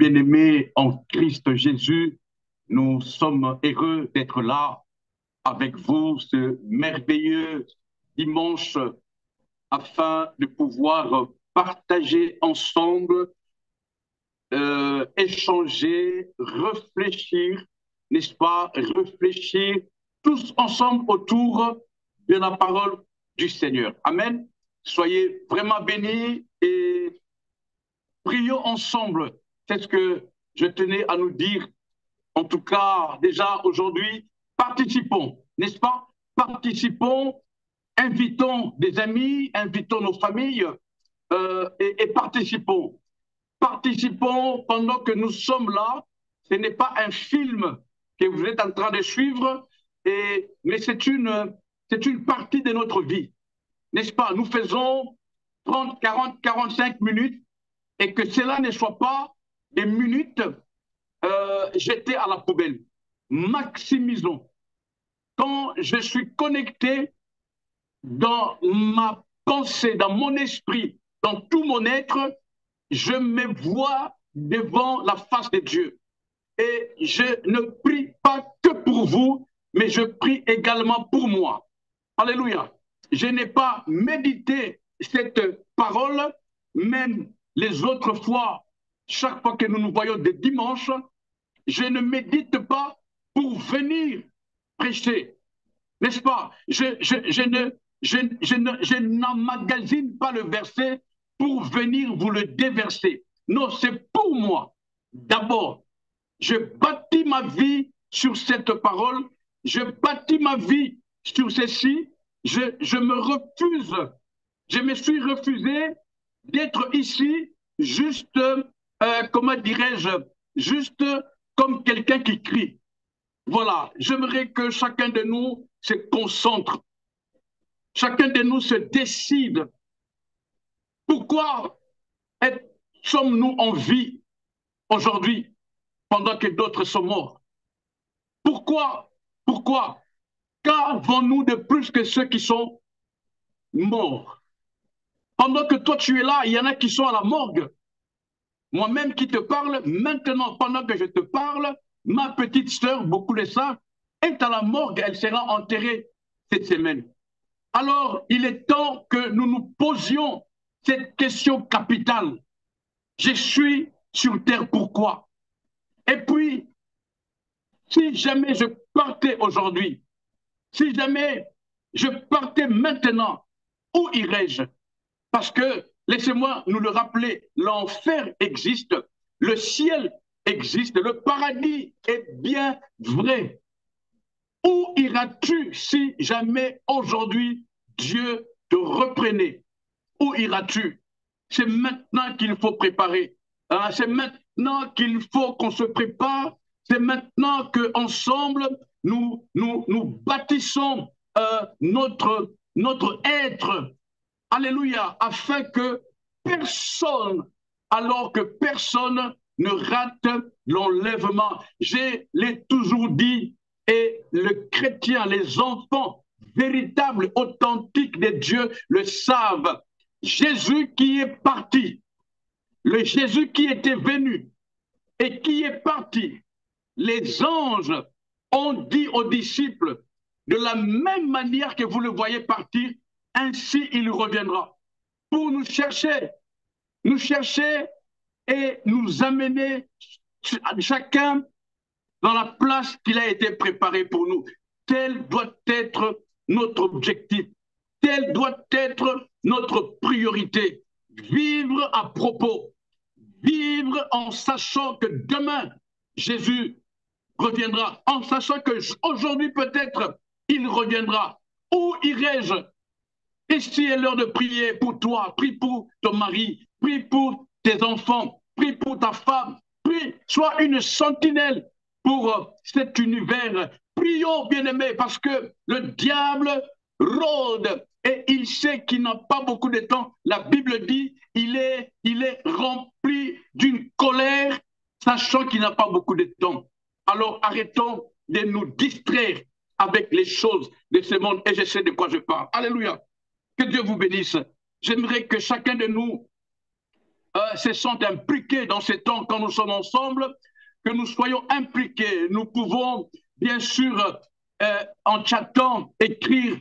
Bien-aimés en Christ Jésus, nous sommes heureux d'être là avec vous ce merveilleux dimanche afin de pouvoir partager ensemble, échanger, réfléchir, n'est-ce pas, réfléchir tous ensemble autour de la parole du Seigneur. Amen. Soyez vraiment bénis et prions ensemble. C'est ce que je tenais à nous dire. En tout cas, déjà aujourd'hui, participons, n'est-ce pas? Participons, invitons des amis, invitons nos familles et participons. Participons pendant que nous sommes là. Ce n'est pas un film que vous êtes en train de suivre, mais c'est une partie de notre vie, n'est-ce pas? Nous faisons 30, 40, 45 minutes et que cela ne soit pas des minutes jetées à la poubelle. Maximisons. Quand je suis connecté dans ma pensée, dans mon esprit, dans tout mon être, je me vois devant la face de Dieu. Et je ne prie pas que pour vous, mais je prie également pour moi. Alléluia. Je n'ai pas médité cette parole, même les autres fois, chaque fois que nous nous voyons des dimanches, je ne médite pas pour venir prêcher, n'est-ce pas? Je n'emmagasine pas le verset pour venir vous le déverser. Non, c'est pour moi. D'abord, je bâtis ma vie sur cette parole, je bâtis ma vie sur ceci, je me refuse, je me suis refusé d'être ici juste, comment dirais-je, juste comme quelqu'un qui crie. Voilà, j'aimerais que chacun de nous se concentre, chacun de nous se décide. Pourquoi sommes-nous en vie aujourd'hui pendant que d'autres sont morts? Pourquoi qu'avons-nous de plus que ceux qui sont morts? Pendant que toi tu es là, il y en a qui sont à la morgue. Moi-même qui te parle, maintenant, pendant que je te parle, ma petite sœur, beaucoup de ça, est à la morgue, elle sera enterrée cette semaine. Alors, il est temps que nous nous posions cette question capitale. Je suis sur terre, pourquoi? Et puis, si jamais je partais aujourd'hui, si jamais je partais maintenant, où irais-je? Parce que, laissez-moi nous le rappeler, l'enfer existe, le ciel existe, le paradis est bien vrai. Où iras-tu si jamais aujourd'hui Dieu te reprenait? Où iras-tu? C'est maintenant qu'il faut préparer. C'est maintenant qu'il faut qu'on se prépare. C'est maintenant qu'ensemble, nous bâtissons notre être. Alléluia. Afin que personne, alors que personne ne rate l'enlèvement. Je l'ai toujours dit, et le chrétien, les enfants véritables, authentiques de Dieu le savent. Jésus qui est parti, le Jésus qui était venu et qui est parti, les anges ont dit aux disciples, de la même manière que vous le voyez partir, ainsi il reviendra pour nous chercher et nous amener chacun dans la place qu'il a été préparée pour nous. Tel doit être notre objectif. Telle doit être notre priorité. Vivre à propos. Vivre en sachant que demain, Jésus reviendra. En sachant qu'aujourd'hui, peut-être, il reviendra. Où irai-je? Ici est l'heure de prier pour toi. Prie pour ton mari. Prie pour tes enfants. Prie pour ta femme. Prie, sois une sentinelle pour cet univers. Prions, bien-aimés, parce que le diable rôde et il sait qu'il n'a pas beaucoup de temps. La Bible dit il est rempli d'une colère, sachant qu'il n'a pas beaucoup de temps. Alors arrêtons de nous distraire avec les choses de ce monde et je sais de quoi je parle. Alléluia. Que Dieu vous bénisse. J'aimerais que chacun de nous se sentent impliqués dans ces temps quand nous sommes ensemble, que nous soyons impliqués. Nous pouvons, bien sûr, en chattant, écrire,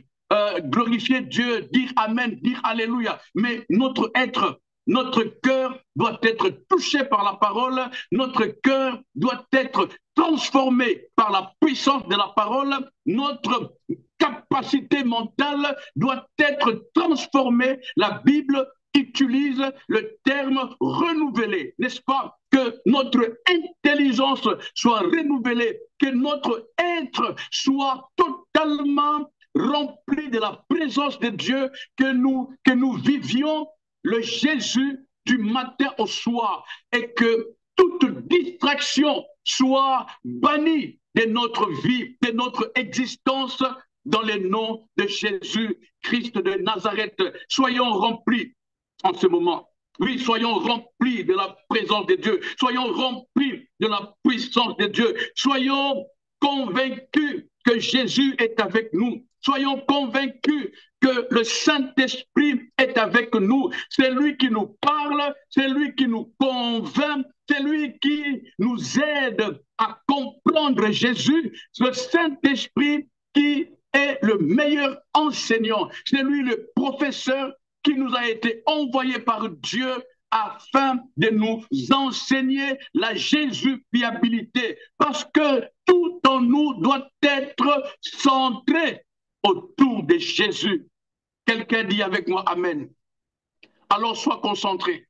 glorifier Dieu, dire Amen, dire Alléluia. Mais notre être, notre cœur doit être touché par la parole, notre cœur doit être transformé par la puissance de la parole, notre capacité mentale doit être transformée. La Bible utilise le terme renouvelé, n'est-ce pas? Que notre intelligence soit renouvelée, que notre être soit totalement rempli de la présence de Dieu, que nous vivions le Jésus du matin au soir et que toute distraction soit bannie de notre vie, de notre existence dans le nom de Jésus, Christ de Nazareth. Soyons remplis en ce moment. Oui, soyons remplis de la présence de Dieu. Soyons remplis de la puissance de Dieu. Soyons convaincus que Jésus est avec nous. Soyons convaincus que le Saint-Esprit est avec nous. C'est lui qui nous parle, c'est lui qui nous convainc, c'est lui qui nous aide à comprendre Jésus. Le Saint-Esprit qui est le meilleur enseignant. C'est lui le professeur qui nous a été envoyé par Dieu afin de nous enseigner la Jésus-fiabilité. Parce que tout en nous doit être centré autour de Jésus. Quelqu'un dit avec moi Amen. Alors sois concentré,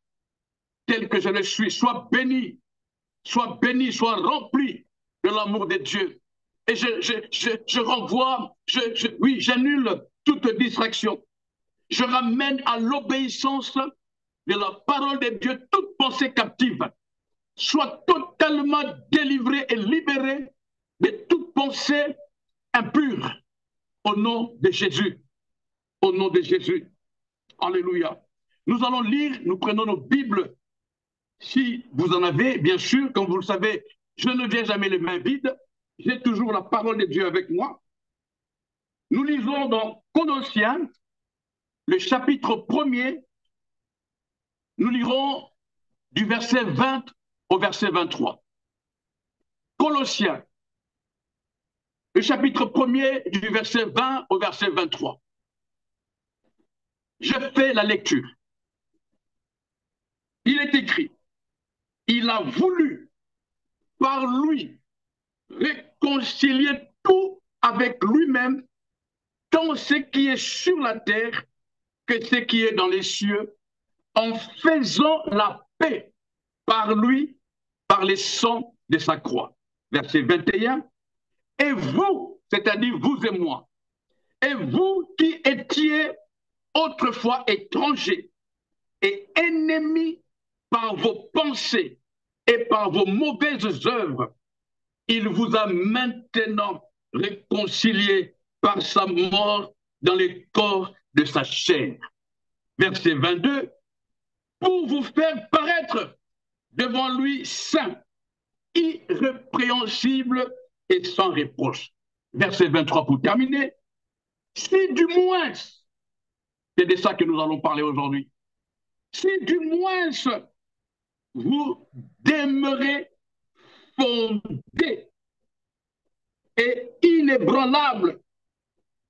tel que je le suis. Sois béni, sois rempli de l'amour de Dieu. Et je renvoie, oui, j'annule toute distraction. Je ramène à l'obéissance de la parole de Dieu toute pensée captive. Sois totalement délivré et libéré de toute pensée impure. Au nom de Jésus. Au nom de Jésus. Alléluia. Nous allons lire, nous prenons nos Bibles. Si vous en avez, bien sûr, comme vous le savez, je ne viens jamais les mains vides. J'ai toujours la parole de Dieu avec moi. Nous lisons dans Colossiens, le chapitre 1er. Nous lirons du verset 20 au verset 23. Colossiens, le chapitre 1er, du verset 20 au verset 23. Je fais la lecture. Il est écrit, il a voulu par lui réconcilier tout avec lui-même, tant ce qui est sur la terre que ce qui est dans les cieux, en faisant la paix par lui, par les sangs de sa croix. Verset 21. Et vous, c'est-à-dire vous et moi, et vous qui étiez autrefois étrangers et ennemis par vos pensées et par vos mauvaises œuvres, il vous a maintenant réconciliés par sa mort dans le corps de sa chair. Verset 22, pour vous faire paraître devant lui saint, irrépréhensible et sans reproche. Verset 23 pour terminer, si du moins, c'est de ça que nous allons parler aujourd'hui, si du moins vous demeurez fondés et inébranlables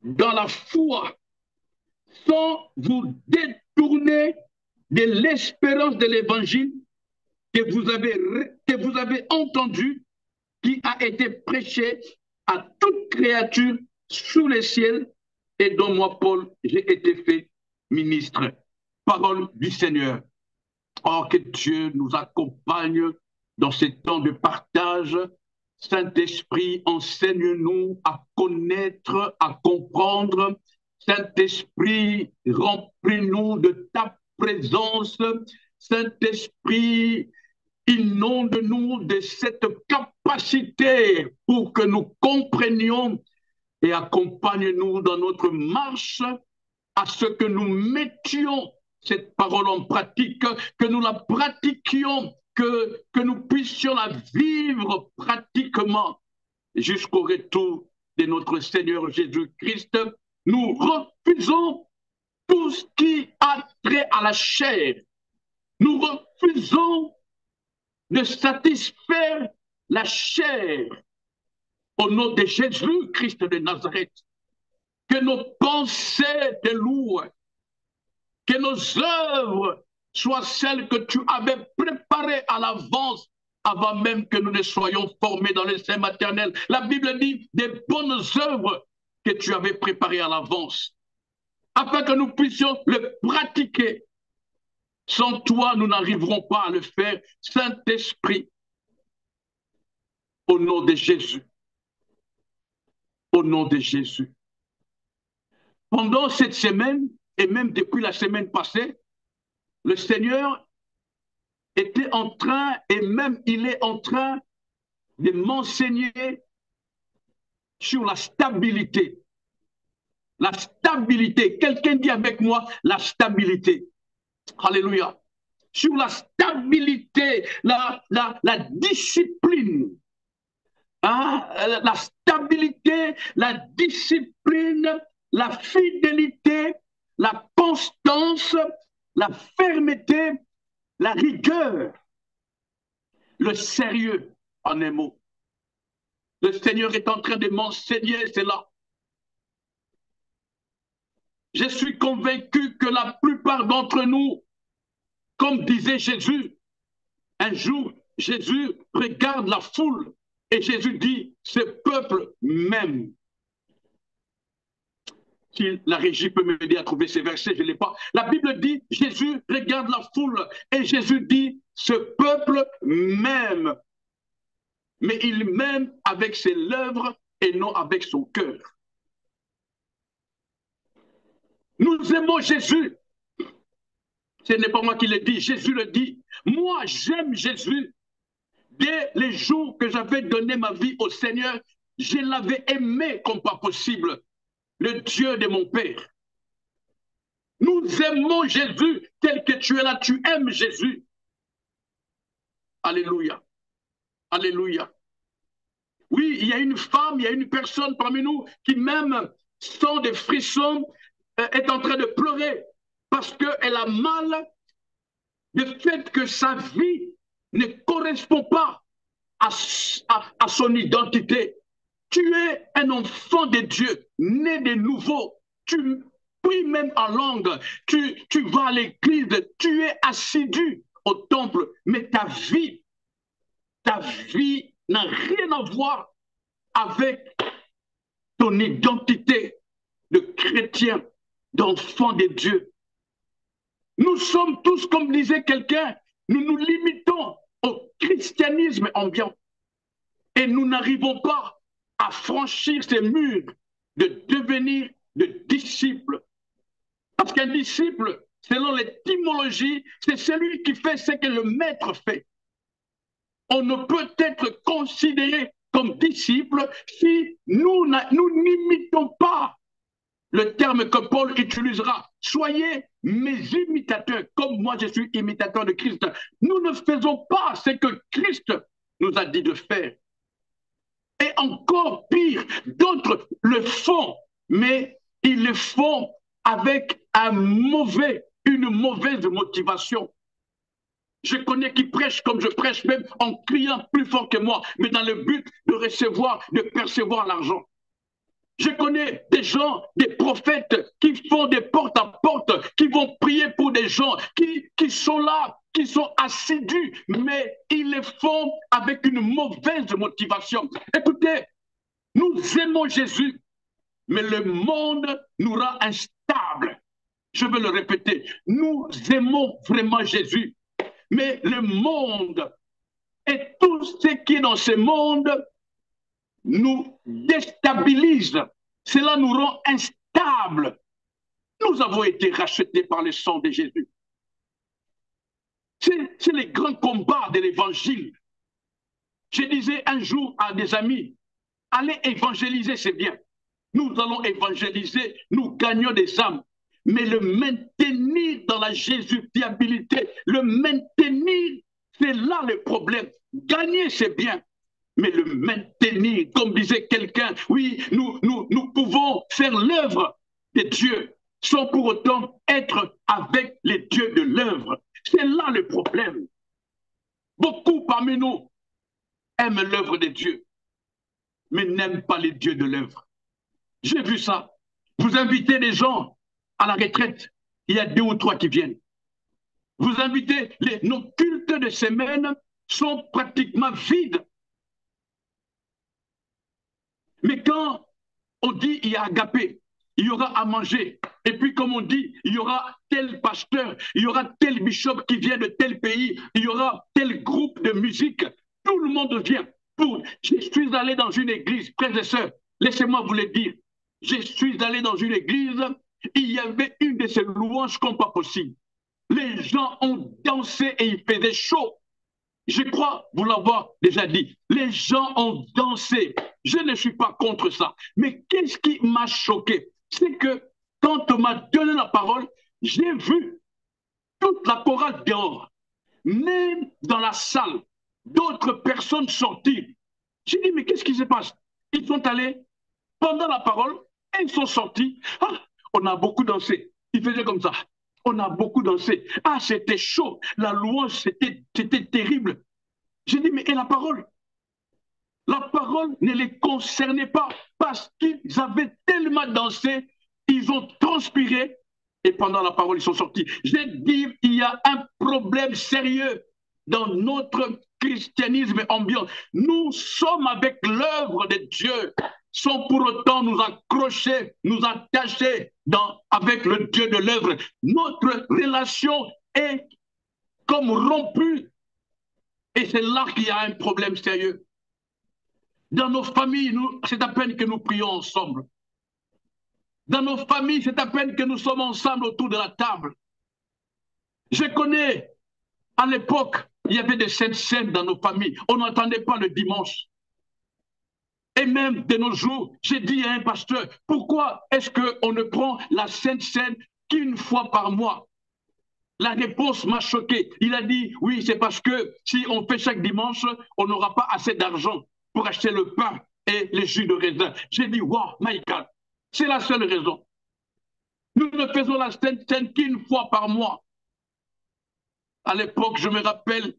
dans la foi, sans vous détourner de l'espérance de l'évangile que vous avez entendu, qui a été prêché à toute créature sous le ciel et dont moi, Paul, j'ai été fait ministre. Parole du Seigneur. Oh, que Dieu nous accompagne dans ces temps de partage. Saint-Esprit, enseigne-nous à connaître, à comprendre. Saint-Esprit, remplis-nous de ta présence. Saint-Esprit, inonde-nous de cette capacité pour que nous comprenions et accompagne-nous dans notre marche à ce que nous mettions cette parole en pratique, que nous la pratiquions, que nous puissions la vivre pratiquement jusqu'au retour de notre Seigneur Jésus-Christ. Nous refusons tout ce qui a trait à la chair. Nous refusons de satisfaire la chair au nom de Jésus-Christ de Nazareth. Que nos pensées te louent, que nos œuvres soient celles que tu avais préparées à l'avance avant même que nous ne soyons formés dans le sein maternel. La Bible dit des bonnes œuvres que tu avais préparées à l'avance, afin que nous puissions le pratiquer. Sans toi, nous n'arriverons pas à le faire. Saint-Esprit, au nom de Jésus, au nom de Jésus. Pendant cette semaine, et même depuis la semaine passée, le Seigneur était en train, et même il est en train de m'enseigner sur la stabilité. La stabilité. Quelqu'un dit avec moi la stabilité. Alléluia. Sur la stabilité, la discipline. Hein? La stabilité, la discipline, la fidélité, la constance, la fermeté, la rigueur, le sérieux, en un mot. Le Seigneur est en train de m'enseigner cela. Je suis convaincu que la plupart d'entre nous, comme disait Jésus, un jour, Jésus regarde la foule et Jésus dit, ce peuple m'aime. Si la régie peut m'aider à trouver ces versets, je ne l'ai pas. La Bible dit, Jésus regarde la foule et Jésus dit, ce peuple m'aime. Mais il m'aime avec ses lèvres et non avec son cœur. Nous aimons Jésus. Ce n'est pas moi qui le dis, Jésus le dit. Moi, j'aime Jésus. Dès les jours que j'avais donné ma vie au Seigneur, je l'avais aimé comme pas possible, le Dieu de mon Père. Nous aimons Jésus tel que tu es là, tu aimes Jésus. Alléluia. Alléluia. Oui, il y a une femme, il y a une personne parmi nous qui même sans des frissons est en train de pleurer parce qu'elle a mal du fait que sa vie ne correspond pas à son identité. Tu es un enfant de Dieu, né de nouveau. Tu pries même en langue, tu vas à l'église, tu es assidu au temple, mais ta vie n'a rien à voir avec ton identité de chrétien, d'enfant de Dieu. Nous sommes tous, comme disait quelqu'un, nous nous limitons au christianisme ambiant et nous n'arrivons pas à franchir ces murs de devenir de disciples. Parce qu'un disciple, selon l'étymologie, c'est celui qui fait ce que le maître fait. On ne peut être considéré comme disciple si nous n'imitons pas le terme que Paul utilisera. Soyez mes imitateurs, comme moi je suis imitateur de Christ. Nous ne faisons pas ce que Christ nous a dit de faire. Et encore pire, d'autres le font, mais ils le font avec une mauvaise motivation. Je connais qui prêchent comme je prêche, même en criant plus fort que moi, mais dans le but de percevoir l'argent. Je connais des gens, des prophètes qui font des porte-à-porte, qui vont prier pour des gens, qui sont là, qui sont assidus, mais ils le font avec une mauvaise motivation. Écoutez, nous aimons Jésus, mais le monde nous rend instables. Je veux le répéter, nous aimons vraiment Jésus, mais le monde et tout ce qui est dans ce monde nous déstabilise. Cela nous rend instables. Nous avons été rachetés par le sang de Jésus. C'est les grands combats de l'évangile. Je disais un jour à des amis, allez évangéliser, c'est bien. Nous allons évangéliser, nous gagnons des âmes. Mais le maintenir dans la jésufiabilité, le maintenir, c'est là le problème. Gagner, c'est bien. Mais le maintenir, comme disait quelqu'un, oui, nous pouvons faire l'œuvre de Dieu sans pour autant être avec les dieux de l'œuvre. C'est là le problème. Beaucoup parmi nous aiment l'œuvre de Dieu, mais n'aiment pas les dieux de l'œuvre. J'ai vu ça. Vous invitez des gens à la retraite, il y a 2 ou 3 qui viennent. Vous invitez, nos cultes de semaine sont pratiquement vides. Mais quand on dit il y a agapé, il y aura à manger, et puis comme on dit, il y aura tel pasteur, il y aura tel bishop qui vient de tel pays, il y aura tel groupe de musique, tout le monde vient. Je suis allé dans une église, frères et sœurs, laissez-moi vous le dire, je suis allé dans une église, il y avait une de ces louanges comme pas possible. Les gens ont dansé et il faisait chaud. Je crois vous l'avoir déjà dit. Les gens ont dansé. Je ne suis pas contre ça. Mais qu'est-ce qui m'a choqué? C'est que quand on m'a donné la parole, j'ai vu toute la chorale dehors. Même dans la salle, d'autres personnes sorties. J'ai dit, mais qu'est-ce qui se passe? Ils sont allés pendant la parole et ils sont sortis. Ah, on a beaucoup dansé. Ils faisaient comme ça. On a beaucoup dansé. Ah, c'était chaud. La louange, c'était terrible. J'ai dit, mais et la parole? La parole ne les concernait pas parce qu'ils avaient tellement dansé, ils ont transpiré et pendant la parole, ils sont sortis. J'ai dit, il y a un problème sérieux dans notre christianisme ambiant. Nous sommes avec l'œuvre de Dieu sans pour autant nous accrocher, nous attacher avec le Dieu de l'œuvre. Notre relation est comme rompue. Et c'est là qu'il y a un problème sérieux. Dans nos familles, c'est à peine que nous prions ensemble. Dans nos familles, c'est à peine que nous sommes ensemble autour de la table. Je connais, à l'époque, il y avait des saintes scènes dans nos familles. On n'entendait pas le dimanche. Et même de nos jours, j'ai dit à un pasteur, pourquoi est-ce qu'on ne prend la sainte scène qu'une fois par mois? La réponse m'a choqué. Il a dit, oui, c'est parce que si on fait chaque dimanche, on n'aura pas assez d'argent pour acheter le pain et les jus de raisin. J'ai dit, wow, my God, c'est la seule raison. Nous ne faisons la scène qu'une fois par mois. À l'époque, je me rappelle,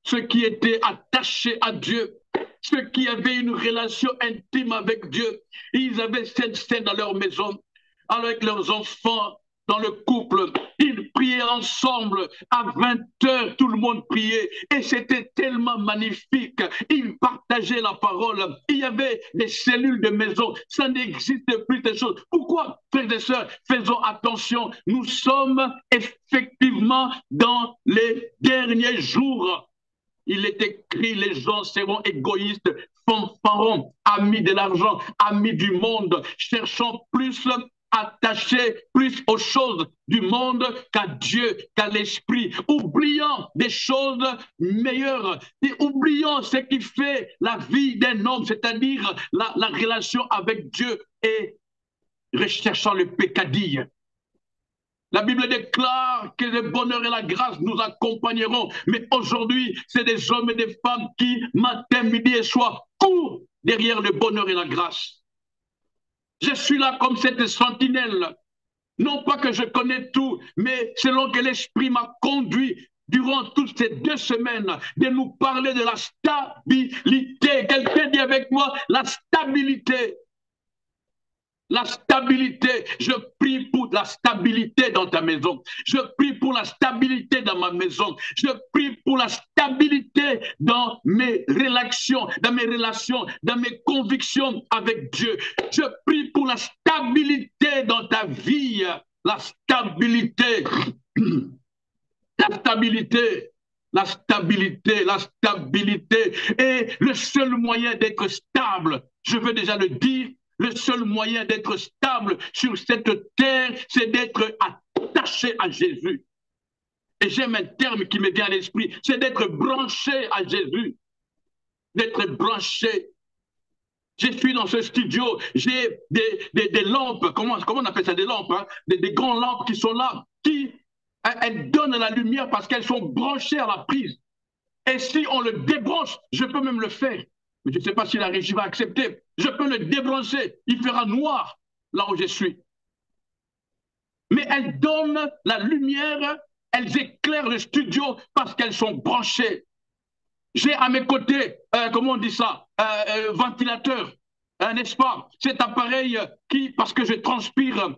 ceux qui étaient attachés à Dieu, ceux qui avaient une relation intime avec Dieu, ils avaient cette scène dans leur maison, avec leurs enfants, dans le couple, ils priaient ensemble, à 20 heures, tout le monde priait, et c'était tellement magnifique, ils partageaient la parole, il y avait des cellules de maison, ça n'existe plus ces choses. Pourquoi, frères et sœurs, faisons attention, nous sommes effectivement dans les derniers jours. Il est écrit, les gens seront égoïstes, fanfarons, amis de l'argent, amis du monde, cherchant plus attachés plus aux choses du monde qu'à Dieu, qu'à l'esprit, oubliant des choses meilleures, et oubliant ce qui fait la vie d'un homme, c'est-à-dire la relation avec Dieu, et recherchant le peccadille. La Bible déclare que le bonheur et la grâce nous accompagneront. Mais aujourd'hui, c'est des hommes et des femmes qui, matin, midi et soir, courent derrière le bonheur et la grâce. Je suis là comme cette sentinelle. Non pas que je connais tout, mais selon que l'Esprit m'a conduit durant toutes ces 2 semaines de nous parler de la stabilité. Quelqu'un dit avec moi, la stabilité. La stabilité, je prie pour la stabilité dans ta maison. Je prie pour la stabilité dans ma maison. Je prie pour la stabilité dans mes relations, dans mes convictions avec Dieu. Je prie pour la stabilité dans ta vie. La stabilité. La stabilité. La stabilité, la stabilité. Et le seul moyen d'être stable, je veux déjà le dire, le seul moyen d'être stable sur cette terre, c'est d'être attaché à Jésus. Et j'aime un terme qui me vient à l'esprit, c'est d'être branché à Jésus. D'être branché. Je suis dans ce studio, j'ai des lampes, comment on appelle ça, des lampes, hein? Des grandes lampes qui sont là, qui elles donnent la lumière parce qu'elles sont branchées à la prise. Et si on le débranche, je peux même le faire. Mais je ne sais pas si la régie va accepter. Je peux le débrancher. Il fera noir là où je suis. Mais elle donne la lumière elles éclairent le studio parce qu'elles sont branchées. J'ai à mes côtés, comment on dit ça, ventilateur, n'est-ce pas? Cet appareil qui, parce que je transpire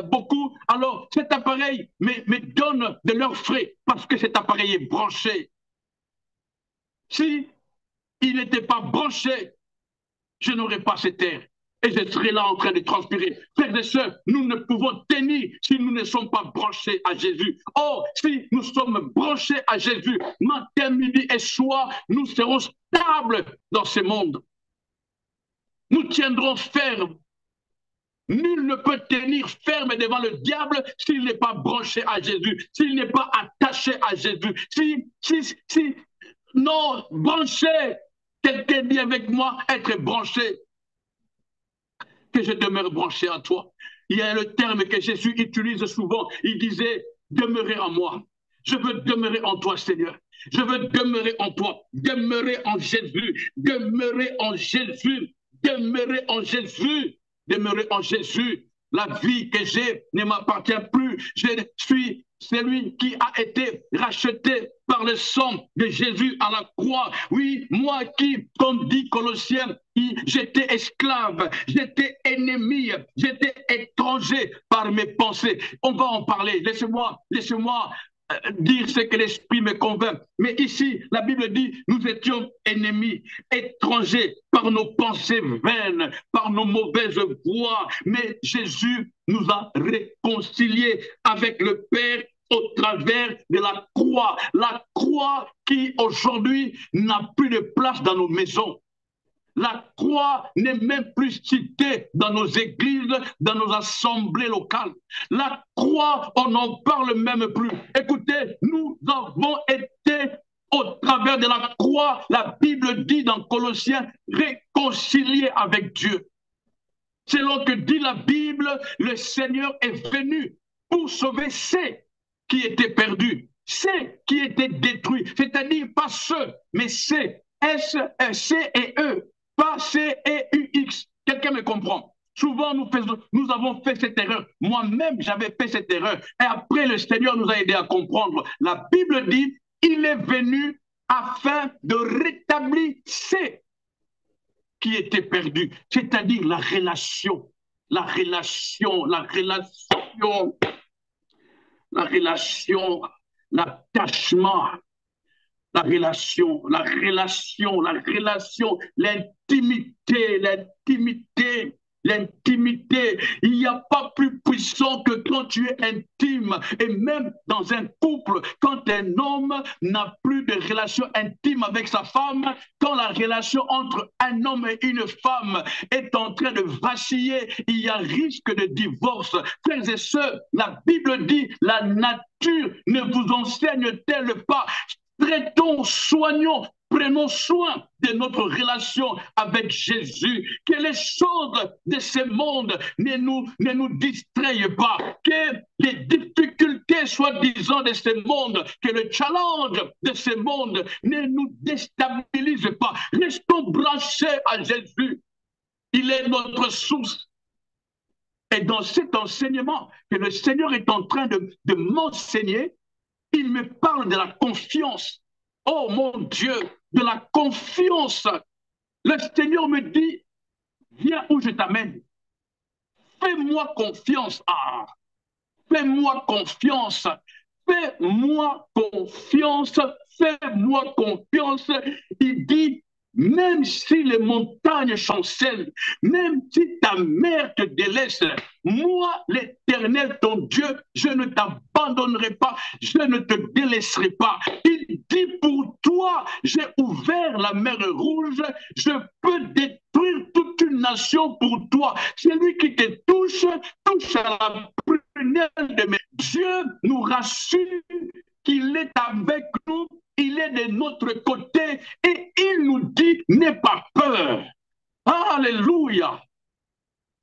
beaucoup, alors cet appareil me donne de l'air frais parce que cet appareil est branché. Si il n'était pas branché, je n'aurais pas cet air. Et je serais là en train de transpirer. Frères et sœurs, nous ne pouvons tenir si nous ne sommes pas branchés à Jésus. Or, si nous sommes branchés à Jésus, matin, midi et soir, nous serons stables dans ce monde. Nous tiendrons ferme. Nul ne peut tenir ferme devant le diable s'il n'est pas branché à Jésus, s'il n'est pas attaché à Jésus. Non, branché. Quelqu'un dit avec moi, être branché. Que je demeure branché à toi. Il y a le terme que Jésus utilise souvent. Il disait, demeurer en moi. Je veux demeurer en toi, Seigneur. Je veux demeurer en toi. Demeurer en Jésus. Demeurer en Jésus. Demeurer en Jésus. Demeurer en Jésus. La vie que j'ai ne m'appartient plus. Je suis celui qui a été racheté par le sang de Jésus à la croix. Oui, moi qui, comme dit Colossiens, j'étais esclave, j'étais ennemi, j'étais étranger par mes pensées. On va en parler. Laissez-moi dire ce que l'Esprit me convainc. Mais ici, la Bible dit, nous étions ennemis, étrangers par nos pensées vaines, par nos mauvaises voies. Mais Jésus nous a réconciliés avec le Père au travers de la croix qui aujourd'hui n'a plus de place dans nos maisons. La croix n'est même plus citée dans nos églises, dans nos assemblées locales. La croix, on n'en parle même plus. Écoutez, nous avons été au travers de la croix, la Bible dit dans Colossiens, réconciliés avec Dieu. Selon que dit la Bible, le Seigneur est venu pour sauver ceux qui étaient perdus, ceux qui étaient détruits, c'est-à-dire pas ceux, mais ceux, C et E. Pas C-E-U-X. Quelqu'un me comprend? Souvent, nous avons fait cette erreur. Moi-même, j'avais fait cette erreur. Et après, le Seigneur nous a aidés à comprendre. La Bible dit, il est venu afin de rétablir ceux qui étaient perdus. C'est-à-dire la relation, l'attachement, l'intimité. Il n'y a pas plus puissant que quand tu es intime. Et même dans un couple, quand un homme n'a plus de relation intime avec sa femme, quand la relation entre un homme et une femme est en train de vaciller, il y a risque de divorce. Frères et sœurs, la Bible dit, la nature ne vous enseigne-t-elle pas? Traitons, soignons, prenons soin de notre relation avec Jésus. Que les choses de ce monde ne nous distraient pas. Que les difficultés, soi-disant, de ce monde, que le challenge de ce monde ne nous déstabilise pas. Restons branchés à Jésus. Il est notre source. Et dans cet enseignement que le Seigneur est en train de m'enseigner, il me parle de la confiance. Oh mon Dieu, de la confiance. Le Seigneur me dit, viens où je t'amène. Fais-moi confiance. Ah, fais-moi confiance. Fais-moi confiance. Fais-moi confiance. Il dit, même si les montagnes chancellent, même si ta mère te délaisse, moi, l'Éternel, ton Dieu, je ne t'abandonnerai pas, je ne te délaisserai pas. Il dit, pour toi, j'ai ouvert la mer Rouge, je peux détruire toute une nation pour toi. Celui qui te touche, touche à la prunelle de mes Dieu nous rassure qu'il est avec nous, il est de notre côté et il nous dit, n'aie pas peur. Alléluia.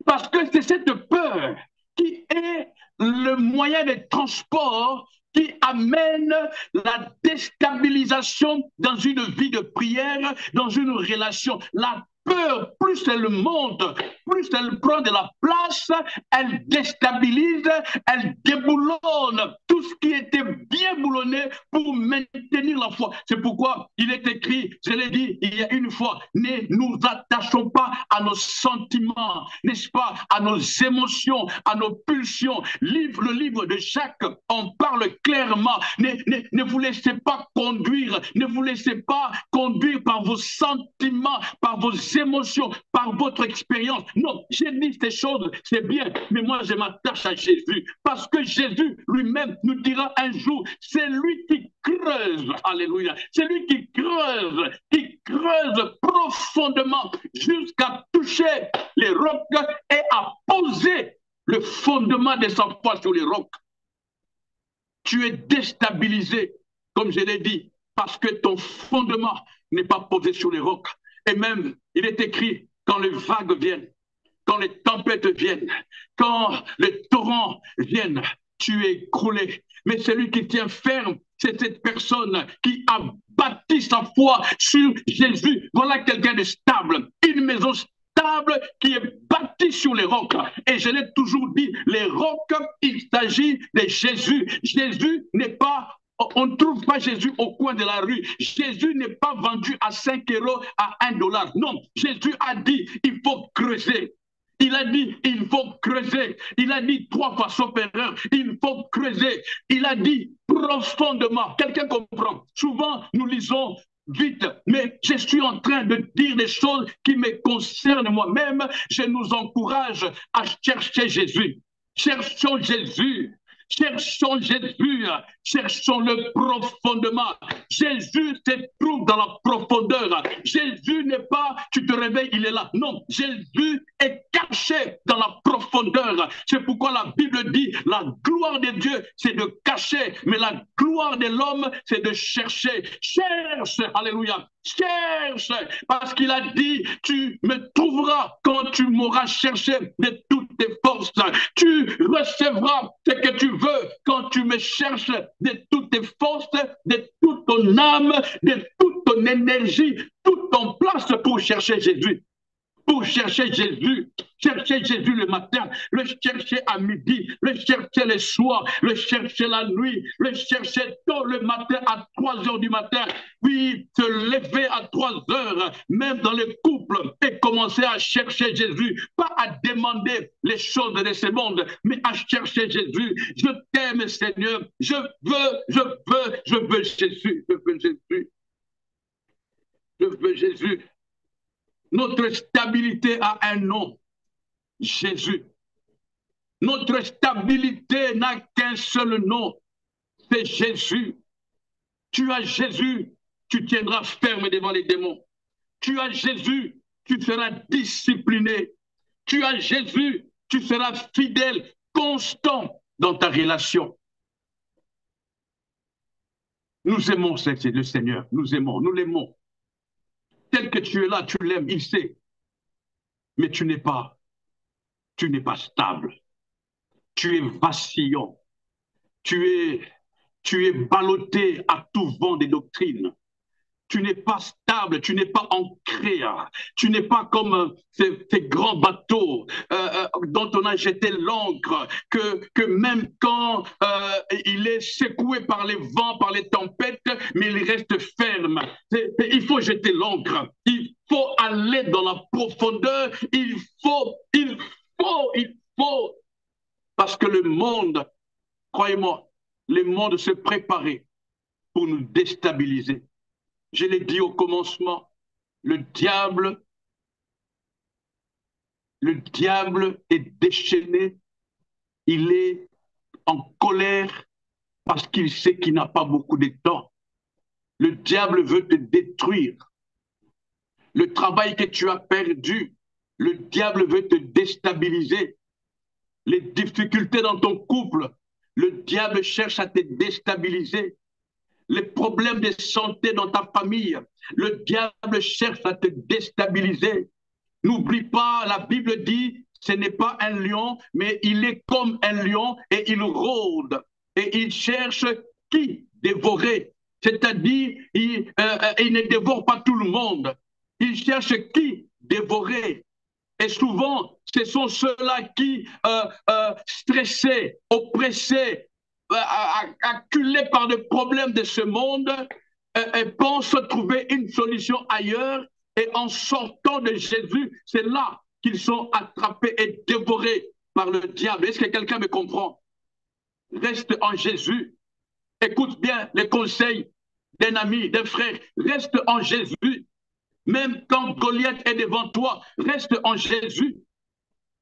Parce que c'est cette peur qui est le moyen de transport qui amène la déstabilisation dans une vie de prière, dans une relation. La peur, plus elle monte, plus elle prend de la place, elle déstabilise, elle déboulonne tout ce qui était bien boulonné pour maintenir la foi. C'est pourquoi il est écrit, je l'ai dit il y a une fois, ne nous attachons pas à nos sentiments, n'est-ce pas, à nos émotions, à nos pulsions. Le livre de Jacques en parle clairement. Ne vous laissez pas conduire, ne vous laissez pas conduire par vos sentiments, par vos émotions, par votre expérience. Non, j'ai dit ces choses, c'est bien, mais moi je m'attache à Jésus, parce que Jésus lui-même nous dira un jour, c'est lui qui creuse, alléluia, c'est lui qui creuse profondément jusqu'à toucher les rocs et à poser le fondement de sa foi sur les rocs. Tu es déstabilisé, comme je l'ai dit, parce que ton fondement n'est pas posé sur les rocs. Et même, il est écrit, quand les vagues viennent, quand les tempêtes viennent, quand les torrents viennent, tu es écroulé. Mais celui qui tient ferme, c'est cette personne qui a bâti sa foi sur Jésus. Voilà quelqu'un de stable, une maison stable qui est bâtie sur les rocs. Et je l'ai toujours dit, les rocs, il s'agit de Jésus. Jésus n'est pas... On ne trouve pas Jésus au coin de la rue. Jésus n'est pas vendu à 5 euros, à 1 dollar. Non, Jésus a dit, il faut creuser. Il a dit, il faut creuser. Il a dit 3 fois sauf erreur, il faut creuser. Il a dit profondément. Quelqu'un comprend? Souvent, nous lisons vite, mais je suis en train de dire des choses qui me concernent moi-même. Je nous encourage à chercher Jésus. Cherchons Jésus. Cherchons Jésus, cherchons-le profondément. Jésus se trouve dans la profondeur. Jésus n'est pas, tu te réveilles, il est là. Non, Jésus est caché dans la profondeur. C'est pourquoi la Bible dit, la gloire de Dieu, c'est de cacher, mais la gloire de l'homme, c'est de chercher. Cherche, alléluia. Cherche, parce qu'il a dit, tu me trouveras quand tu m'auras cherché de toutes tes forces. Tu recevras ce que tu veux quand tu me cherches de toutes tes forces, de toute ton âme, de toute ton énergie, toute ton place pour chercher Jésus. Pour chercher Jésus le matin, le chercher à midi, le chercher le soir, le chercher la nuit, le chercher tôt le matin à 3 heures du matin, puis se lever à 3 heures, même dans le couple, et commencer à chercher Jésus, pas à demander les choses de ce monde, mais à chercher Jésus. Je t'aime, Seigneur, je veux Jésus, je veux Jésus, je veux Jésus. Notre stabilité a un nom, Jésus. Notre stabilité n'a qu'un seul nom, c'est Jésus. Tu as Jésus, tu tiendras ferme devant les démons. Tu as Jésus, tu seras discipliné. Tu as Jésus, tu seras fidèle, constant dans ta relation. Nous aimons le Seigneur, nous aimons, nous l'aimons. Tel que tu es là, tu l'aimes, il sait. Mais tu n'es pas stable. Tu es vacillant. Tu es ballotté à tout vent des doctrines. Tu n'es pas stable, tu n'es pas ancré. Tu n'es pas comme ces grands bateaux dont on a jeté l'ancre, que même quand il est secoué par les vents, par les tempêtes, mais il reste ferme. Il faut jeter l'ancre. Il faut aller dans la profondeur. Il faut. Parce que le monde, croyez-moi, le monde se préparait pour nous déstabiliser. Je l'ai dit au commencement, le diable est déchaîné, il est en colère parce qu'il sait qu'il n'a pas beaucoup de temps. Le diable veut te détruire. Le travail que tu as perdu, le diable veut te déstabiliser. Les difficultés dans ton couple, le diable cherche à te déstabiliser. Les problèmes de santé dans ta famille, le diable cherche à te déstabiliser. N'oublie pas, la Bible dit, ce n'est pas un lion, mais il est comme un lion et il rôde. Et il cherche qui dévorer. C'est-à-dire, il ne dévore pas tout le monde. Il cherche qui dévorer. Et souvent, ce sont ceux-là qui, stressés, oppressés, acculés par les problèmes de ce monde, pensent trouver une solution ailleurs. Et en sortant de Jésus, c'est là qu'ils sont attrapés et dévorés par le diable. Est-ce que quelqu'un me comprend? Reste en Jésus. Écoute bien les conseils d'un ami, d'un frère. Reste en Jésus. Même quand Goliath est devant toi, reste en Jésus.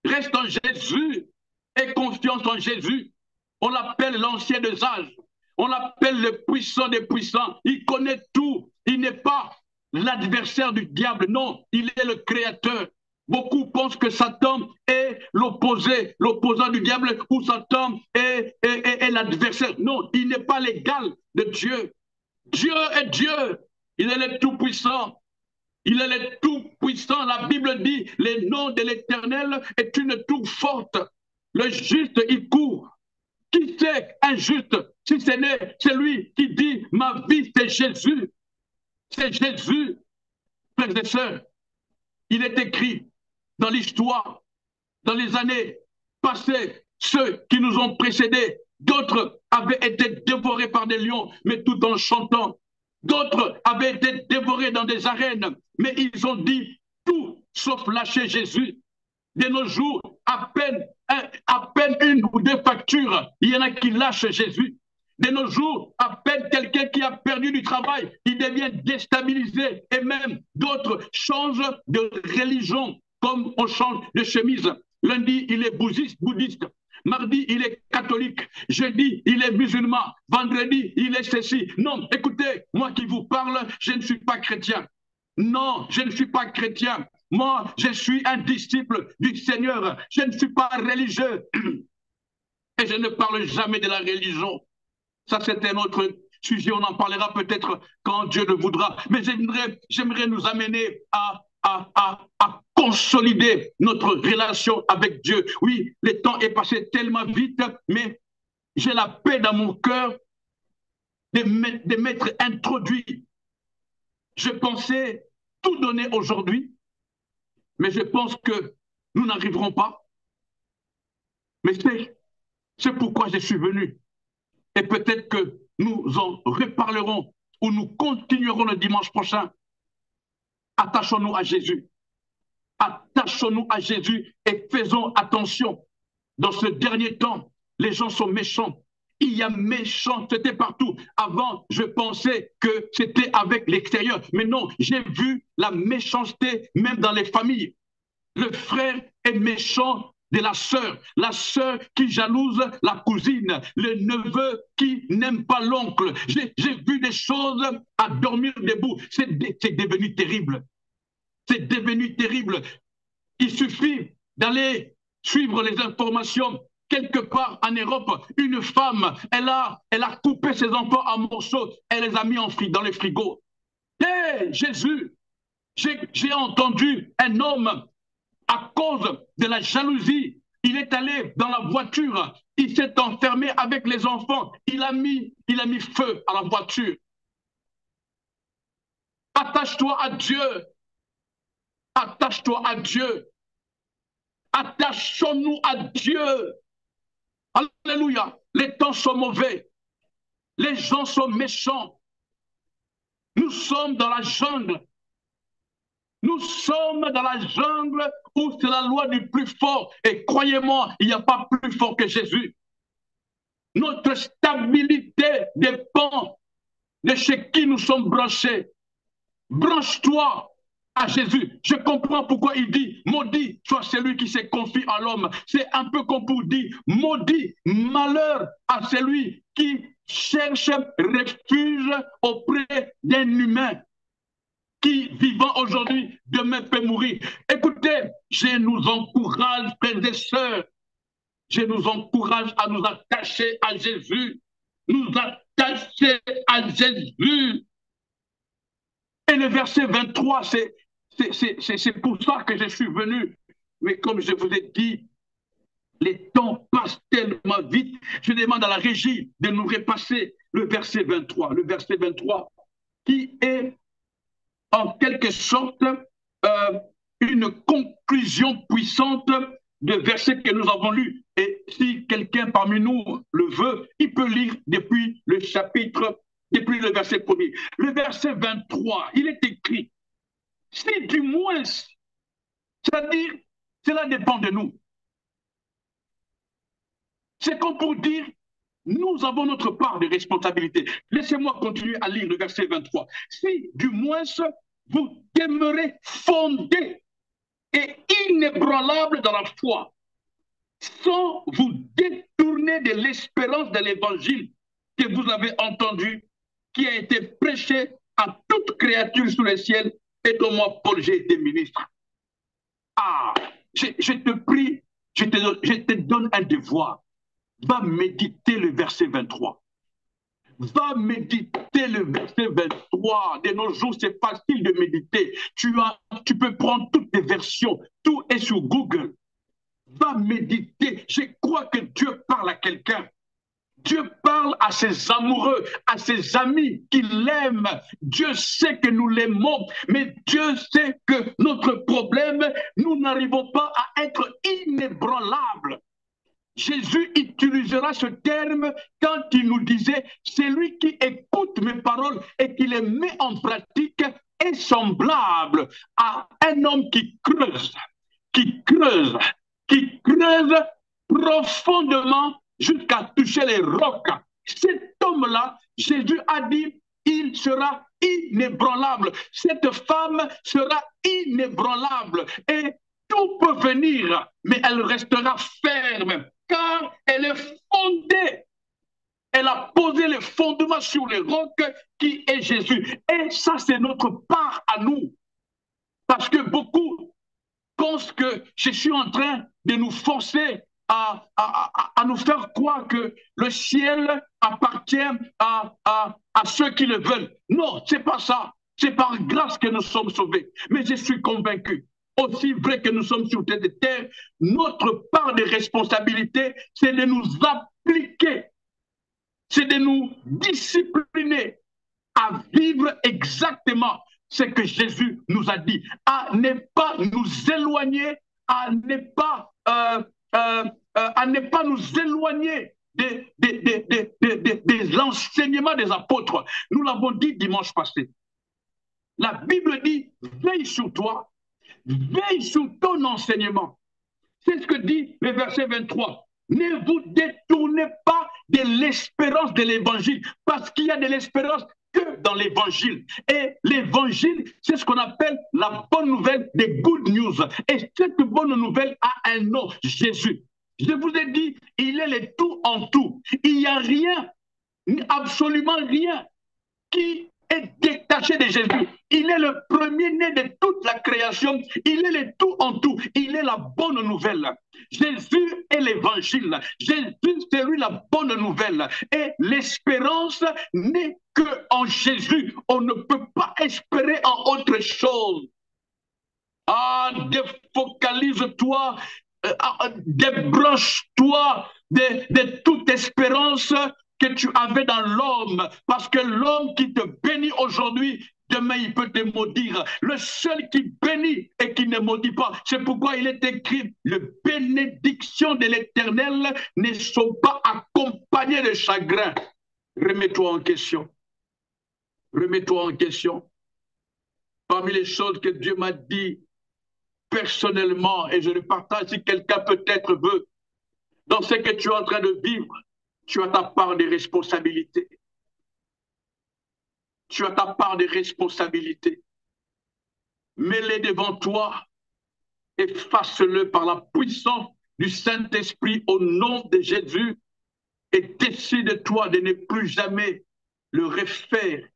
Reste en Jésus. Aie confiance en Jésus. On l'appelle l'ancien des âges. On l'appelle le puissant des puissants. Il connaît tout. Il n'est pas l'adversaire du diable. Non, il est le créateur. Beaucoup pensent que Satan est l'opposant du diable, ou Satan est l'adversaire. Non, il n'est pas l'égal de Dieu. Dieu est Dieu. Il est le tout-puissant. Il est le tout-puissant. La Bible dit, le nom de l'Éternel est une tour forte. Le juste, il court. Qui c'est injuste si ce n'est celui qui dit, ma vie, c'est Jésus. C'est Jésus. Frères et sœurs, il est écrit dans l'histoire, dans les années passées, ceux qui nous ont précédés, d'autres avaient été dévorés par des lions, mais tout en chantant. D'autres avaient été dévorés dans des arènes, mais ils ont dit tout sauf lâcher Jésus. De nos jours, à peine une ou deux factures, il y en a qui lâchent Jésus. De nos jours, à peine quelqu'un qui a perdu du travail, il devient déstabilisé, et même d'autres changent de religion, comme on change de chemise. Lundi, il est bouddhiste. Mardi, il est catholique. Jeudi, il est musulman. Vendredi, il est ceci. Non, écoutez, moi qui vous parle, je ne suis pas chrétien. Non, je ne suis pas chrétien. Moi, je suis un disciple du Seigneur. Je ne suis pas religieux. Et je ne parle jamais de la religion. Ça, c'est un autre sujet. On en parlera peut-être quand Dieu le voudra. Mais j'aimerais nous amener à consolider notre relation avec Dieu. Oui, le temps est passé tellement vite, mais j'ai la paix dans mon cœur de m'être introduit. Je pensais tout donner aujourd'hui, mais je pense que nous n'arriverons pas. Mais c'est pourquoi je suis venu. Et peut-être que nous en reparlerons ou nous continuerons le dimanche prochain. Attachons-nous à Jésus. Attachons-nous à Jésus et faisons attention. Dans ce dernier temps, les gens sont méchants. Il y a méchanceté partout. Avant, je pensais que c'était avec l'extérieur. Mais non, j'ai vu la méchanceté même dans les familles. Le frère est méchant de la sœur qui jalouse la cousine, le neveu qui n'aime pas l'oncle. J'ai vu des choses à dormir debout. C'est devenu terrible. C'est devenu terrible. Il suffit d'aller suivre les informations. Quelque part en Europe, une femme, elle a coupé ses enfants en morceaux, elle les a mis dans le frigo. Hé, Jésus, j'ai entendu un homme, à cause de la jalousie, il est allé dans la voiture, il s'est enfermé avec les enfants, il a mis feu à la voiture. Attache-toi à Dieu. Attache-toi à Dieu. Attachons-nous à Dieu. Alléluia. Les temps sont mauvais. Les gens sont méchants. Nous sommes dans la jungle. Nous sommes dans la jungle où c'est la loi du plus fort. Et croyez-moi, il n'y a pas plus fort que Jésus. Notre stabilité dépend de chez qui nous sommes branchés. Branche-toi à Jésus. Je comprends pourquoi il dit, maudit soit celui qui se confie à l'homme. C'est un peu comme pour dire, maudit, malheur à celui qui cherche refuge auprès d'un humain qui, vivant aujourd'hui, demain peut mourir. Écoutez, je nous encourage, frères et sœurs, je nous encourage à nous attacher à Jésus, nous attacher à Jésus. Et le verset 23, c'est pour ça que je suis venu. Mais comme je vous ai dit, les temps passent tellement vite. Je demande à la régie de nous repasser le verset 23. Le verset 23 qui est en quelque sorte une conclusion puissante de versets que nous avons lus. Et si quelqu'un parmi nous le veut, il peut lire depuis le chapitre, depuis le verset 1er. Le verset 23, il est écrit, si du moins, c'est-à-dire, cela dépend de nous. C'est comme pour dire, nous avons notre part de responsabilité. Laissez-moi continuer à lire le verset 23. Si du moins vous demeurez fondés et inébranlables dans la foi, sans vous détourner de l'espérance de l'évangile que vous avez entendu, qui a été prêché à toute créature sous le ciel, et dont moi, Paul, j'ai été ministre. Ah, je te prie, je te donne un devoir. Va méditer le verset 23. Va méditer le verset 23. De nos jours, c'est facile de méditer. Tu peux prendre toutes les versions. Tout est sur Google. Va méditer. Je crois que Dieu parle à quelqu'un. Dieu parle à ses amoureux, à ses amis qui l'aiment. Dieu sait que nous l'aimons, mais Dieu sait que notre problème, nous n'arrivons pas à être inébranlables. Jésus utilisera ce terme quand il nous disait « Celui qui écoute mes paroles et qui les met en pratique est semblable à un homme qui creuse profondément jusqu'à toucher les rocs. » Cet homme-là, Jésus a dit, il sera inébranlable. Cette femme sera inébranlable. Et tout peut venir, mais elle restera ferme, car elle est fondée. Elle a posé le fondement sur les rocs qui est Jésus. Et ça, c'est notre part à nous. Parce que beaucoup pensent que je suis en train de nous forcer à nous faire croire que le ciel appartient à ceux qui le veulent. Non, c'est pas ça. C'est par grâce que nous sommes sauvés. Mais je suis convaincu, aussi vrai que nous sommes sur cette terre, notre part de responsabilité, c'est de nous appliquer, c'est de nous discipliner à vivre exactement ce que Jésus nous a dit, à ne pas nous éloigner, à ne pas nous éloigner des enseignements des apôtres. Nous l'avons dit dimanche passé. La Bible dit, veille sur toi, veille sur ton enseignement. C'est ce que dit le verset 23. Ne vous détournez pas de l'espérance de l'évangile, parce qu'il y a de l'espérance que dans l'évangile. Et l'évangile, c'est ce qu'on appelle la bonne nouvelle, des good news. Et cette bonne nouvelle a un nom, Jésus. Je vous ai dit, il est le tout en tout. Il n'y a rien, absolument rien, qui est détaché de Jésus. Il est le premier-né de toute la création. Il est le tout en tout. Il est la bonne nouvelle. Jésus est l'évangile. Jésus, c'est lui la bonne nouvelle. Et l'espérance n'est qu'en Jésus. On ne peut pas espérer en autre chose. Ah, défocalise-toi, débranche-toi de toute espérance que tu avais dans l'homme, parce que l'homme qui te bénit aujourd'hui, demain il peut te maudire. Le seul qui bénit et qui ne maudit pas, c'est pourquoi il est écrit, les bénédictions de l'Éternel ne sont pas accompagnées de chagrin. Remets-toi en question. Remets-toi en question. Parmi les choses que Dieu m'a dit personnellement, et je le partage si quelqu'un peut-être veut, dans ce que tu es en train de vivre, tu as ta part de responsabilité. Tu as ta part de responsabilité. Mets-les devant toi, efface-le par la puissance du Saint-Esprit au nom de Jésus et décide-toi de ne plus jamais le refaire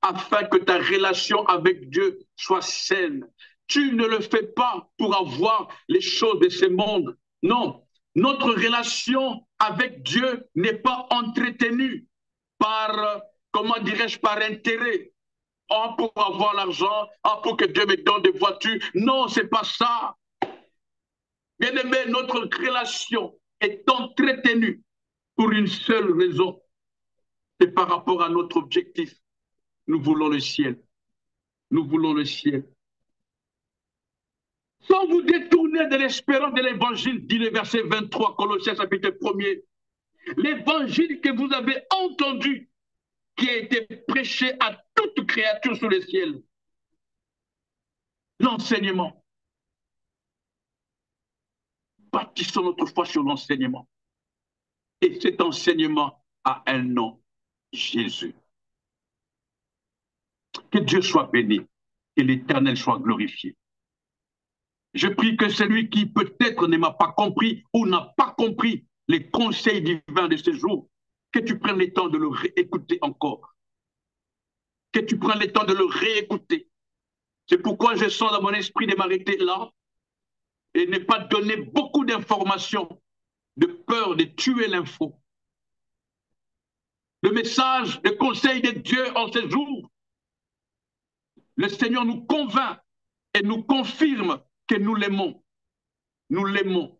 afin que ta relation avec Dieu soit saine. Tu ne le fais pas pour avoir les choses de ce monde. Non, notre relation avec Dieu n'est pas entretenue par, comment dirais-je, par intérêt. Oh, pour avoir l'argent, oh, pour que Dieu me donne des voitures. Non, c'est pas ça. Bien-aimé, notre relation est entretenue pour une seule raison. C'est par rapport à notre objectif. Nous voulons le ciel. Nous voulons le ciel. sans vous détourner de l'espérance de l'évangile, dit le verset 23, Colossiens chapitre 1er. L'évangile que vous avez entendu, qui a été prêché à toute créature sous le ciel. L'enseignement. Bâtissons notre foi sur l'enseignement. Et cet enseignement a un nom, Jésus. Que Dieu soit béni, que l'Éternel soit glorifié. Je prie que celui qui peut-être ne m'a pas compris ou n'a pas compris les conseils divins de ce jour, que tu prennes le temps de le réécouter encore. Que tu prennes le temps de le réécouter. C'est pourquoi je sens dans mon esprit de m'arrêter là et ne pas donner beaucoup d'informations de peur de tuer l'info. Le message, le conseil de Dieu en ce jour, le Seigneur nous convainc et nous confirme que nous l'aimons. Nous l'aimons.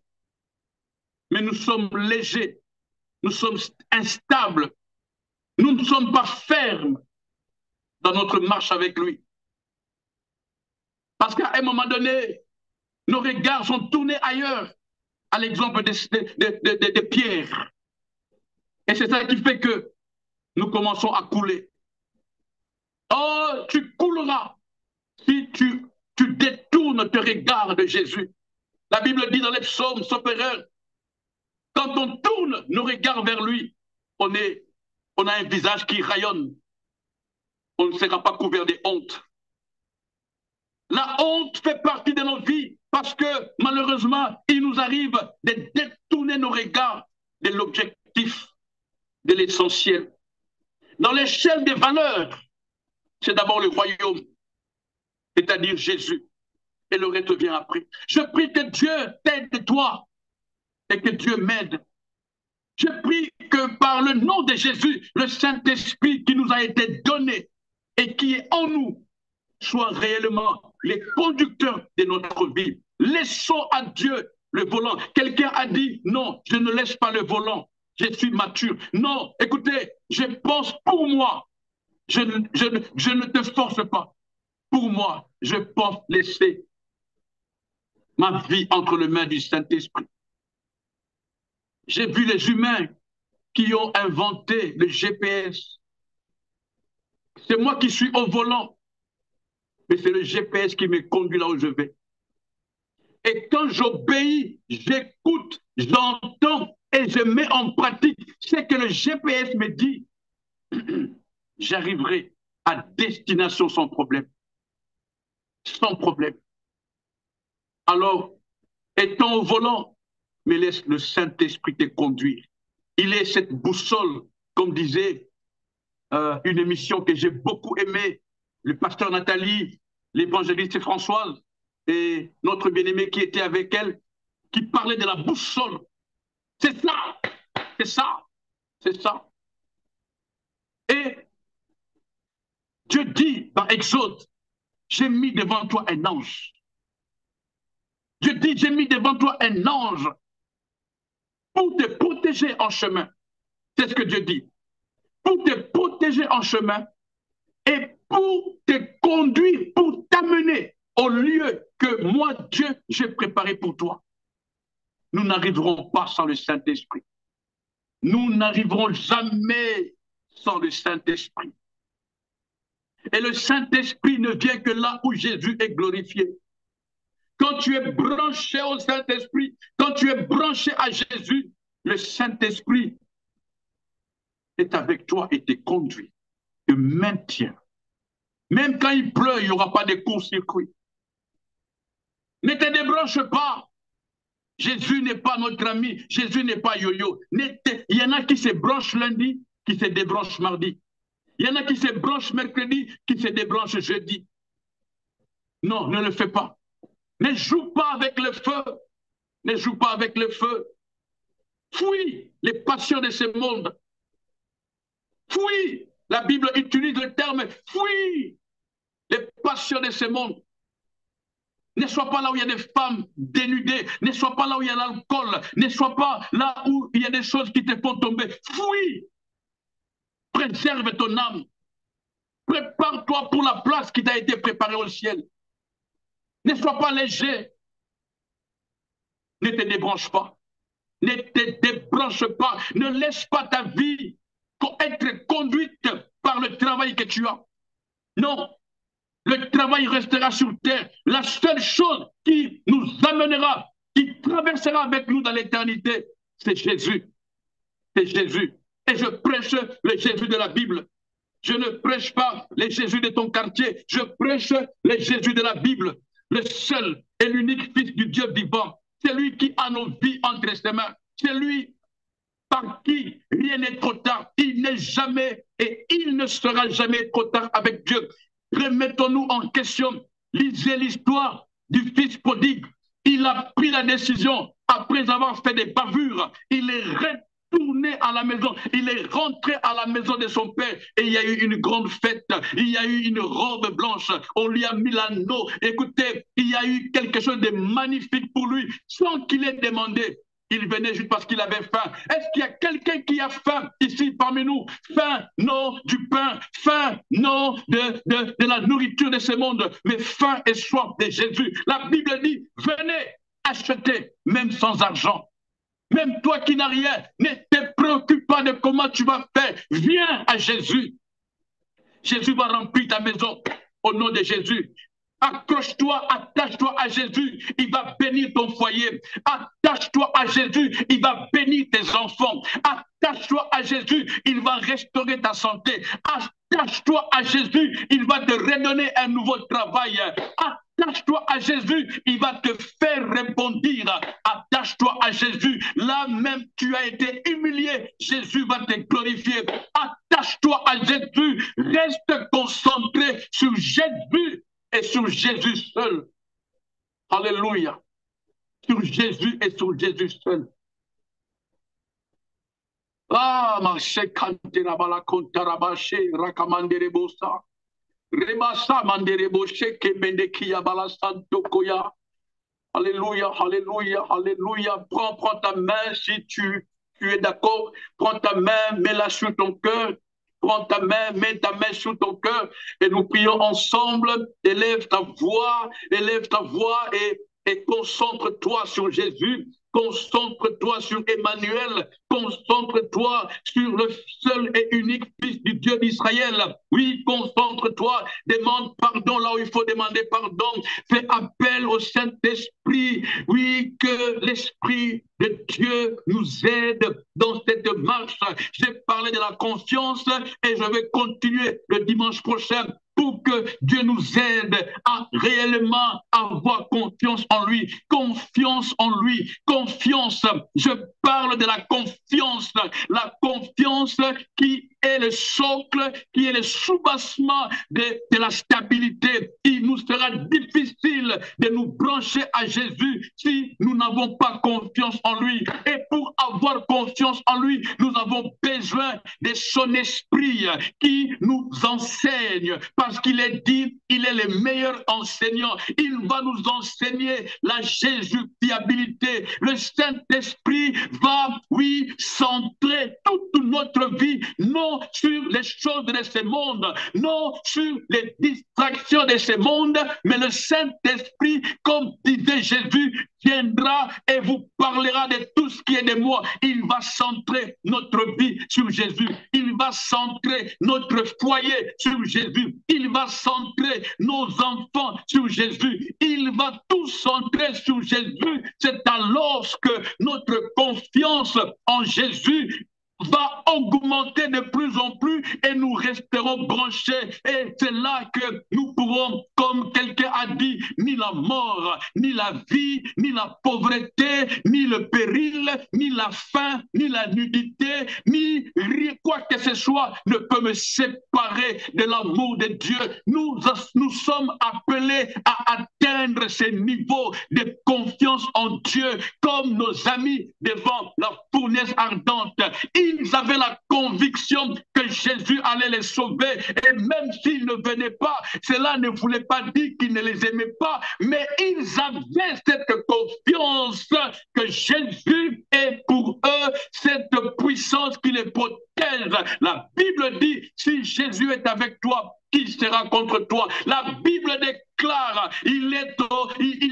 Mais nous sommes légers, nous sommes instables, nous ne sommes pas fermes dans notre marche avec lui. Parce qu'à un moment donné, nos regards sont tournés ailleurs, à l'exemple de Pierre. Et c'est ça qui fait que nous commençons à couler. Oh, tu couleras si tu détournes tes regards de Jésus. La Bible dit dans les psaumes, sauf erreur, quand on tourne nos regards vers lui, on a un visage qui rayonne. On ne sera pas couvert de honte. La honte fait partie de nos vies parce que malheureusement, il nous arrive de détourner nos regards de l'objectif, de l'essentiel. Dans l'échelle des valeurs, c'est d'abord le royaume, c'est-à-dire Jésus. Et le reste vient après. Je prie que Dieu t'aide toi et que Dieu m'aide. Je prie que par le nom de Jésus, le Saint-Esprit qui nous a été donné et qui est en nous, soit réellement les conducteurs de notre vie. Laissons à Dieu le volant. Quelqu'un a dit, non, je ne laisse pas le volant, je suis mature. Non, écoutez, je pense pour moi, je ne te force pas. Pour moi, je pense laisser ma vie entre les mains du Saint-Esprit. J'ai vu les humains qui ont inventé le GPS. C'est moi qui suis au volant, mais c'est le GPS qui me conduit là où je vais. Et quand j'obéis, j'écoute, j'entends et je mets en pratique ce que le GPS me dit, j'arriverai à destination sans problème. Sans problème. Alors, étant au volant, mais laisse le Saint-Esprit te conduire. Il est cette boussole, comme disait une émission que j'ai beaucoup aimée, le pasteur Nathalie, l'évangéliste Françoise, et notre bien-aimé qui était avec elle, qui parlait de la boussole. C'est ça, c'est ça, c'est ça. Et Dieu dit dans Exode, j'ai mis devant toi un ange. Dieu dit, j'ai mis devant toi un ange pour te protéger en chemin. C'est ce que Dieu dit. Pour te protéger en chemin et pour te conduire, pour t'amener au lieu que moi, Dieu, j'ai préparé pour toi. Nous n'arriverons pas sans le Saint-Esprit. Nous n'arriverons jamais sans le Saint-Esprit. Et le Saint-Esprit ne vient que là où Jésus est glorifié. Quand tu es branché au Saint-Esprit, quand tu es branché à Jésus, le Saint-Esprit est avec toi et te conduit, te maintient. Même quand il pleut, il n'y aura pas de court-circuit. Ne te débranche pas. Jésus n'est pas notre ami. Jésus n'est pas yo-yo. Il y en a qui se branchent lundi, qui se débranchent mardi. Il y en a qui se branchent mercredi, qui se débranchent jeudi. Non, ne le fais pas. Ne joue pas avec le feu. Ne joue pas avec le feu. Fuis les passions de ce monde. Fuis. La Bible utilise le terme fuis les passions de ce monde. Ne sois pas là où il y a des femmes dénudées. Ne sois pas là où il y a l'alcool. Ne sois pas là où il y a des choses qui te font tomber. Fuis. Préserve ton âme. Prépare-toi pour la place qui t'a été préparée au ciel. Ne sois pas léger. Ne te débranche pas. Ne te débranche pas. Ne laisse pas ta vie être conduite par le travail que tu as. Non, le travail restera sur terre. La seule chose qui nous amènera, qui traversera avec nous dans l'éternité, c'est Jésus. C'est Jésus. Et je prêche le Jésus de la Bible. Je ne prêche pas les Jésus de ton quartier. Je prêche les Jésus de la Bible. Le seul et l'unique Fils du Dieu vivant. C'est lui qui a nos vies entre ses mains. C'est lui par qui rien n'est trop tard. Il n'est jamais et il ne sera jamais trop tard avec Dieu. Remettons-nous en question. Lisez l'histoire du Fils prodigue. Il a pris la décision, après avoir fait des bavures, il est retourné à la maison, il est rentré à la maison de son père et il y a eu une grande fête, il y a eu une robe blanche, on lui a mis l'anneau. Écoutez, il y a eu quelque chose de magnifique pour lui sans qu'il ait demandé. Il venait juste parce qu'il avait faim. Est-ce qu'il y a quelqu'un qui a faim ici parmi nous? Faim, non, du pain. Faim, non, de la nourriture de ce monde. Mais faim et soif de Jésus. La Bible dit, venez acheter, même sans argent. Même toi qui n'as rien, ne te préoccupe pas de comment tu vas faire. Viens à Jésus. Jésus va remplir ta maison au nom de Jésus. Accroche-toi, attache-toi à Jésus, il va bénir ton foyer. Attache-toi à Jésus, il va bénir tes enfants. Attache-toi à Jésus, il va restaurer ta santé. Attache-toi à Jésus, il va te redonner un nouveau travail. Attache-toi à Jésus, il va te faire rebondir. Attache-toi à Jésus, là même tu as été humilié, Jésus va te glorifier. Attache-toi à Jésus, reste concentré sur Jésus. Et sur Jésus seul. Alléluia. Sur Jésus et sur Jésus seul. Ah, marche kantera bala kontarabache rakamandere bosa. Rebasa mandere boche kebende kia bala santo koya. Alléluia, alléluia, alléluia. Prends ta main si tu es d'accord. Prends ta main, mets-la sur ton cœur. Prends ta main, mets ta main sur ton cœur et nous prions ensemble. Élève ta voix et concentre-toi sur Jésus. Concentre-toi sur Emmanuel. Concentre-toi sur le seul et unique Fils du Dieu d'Israël. Oui, concentre-toi. Demande pardon là où il faut demander pardon. Fais appel au Saint-Esprit. Oui, que l'Esprit de Dieu nous aide dans cette marche. J'ai parlé de la confiance et je vais continuer le dimanche prochain pour que Dieu nous aide à réellement avoir confiance en lui. Confiance en lui. Confiance. Je parle de la confiance. La confiance qui est le socle, qui est le soubassement de la stabilité. Il nous sera difficile de nous brancher à Jésus si nous n'avons pas confiance en lui. Et pour avoir confiance en lui, nous avons besoin de son esprit qui nous enseigne. Parce qu'il est dit, il est le meilleur enseignant. Il va nous enseigner la Jésus-fiabilité. Le Saint-Esprit va, oui, centrer toute notre vie, non sur les choses de ce monde, non sur les distractions de ce monde, mais le Saint-Esprit, comme disait Jésus, viendra et vous parlera de tout ce qui est de moi. Il va centrer notre vie sur Jésus. Il va centrer notre foyer sur Jésus. Il va centrer nos enfants sur Jésus. Il va tout centrer sur Jésus. C'est alors que notre confiance en Jésus va augmenter de plus en plus et nous resterons branchés. Et c'est là que nous pourrons, comme quelqu'un a dit, ni la mort, ni la vie, ni la pauvreté, ni le péril, ni la faim, ni la nudité, ni rien, quoi que ce soit ne peut me séparer de l'amour de Dieu. Nous sommes appelés à atteindre ce niveau de confiance en Dieu comme nos amis devant la fournaise ardente. Ils avaient la conviction que Jésus allait les sauver. Et même s'ils ne venaient pas, cela ne voulait pas dire qu'ils ne les aimaient pas, mais ils avaient cette confiance que Jésus est pour eux, cette puissance qui les protège 16, la Bible dit, si Jésus est avec toi, qui sera contre toi? La Bible déclare, il est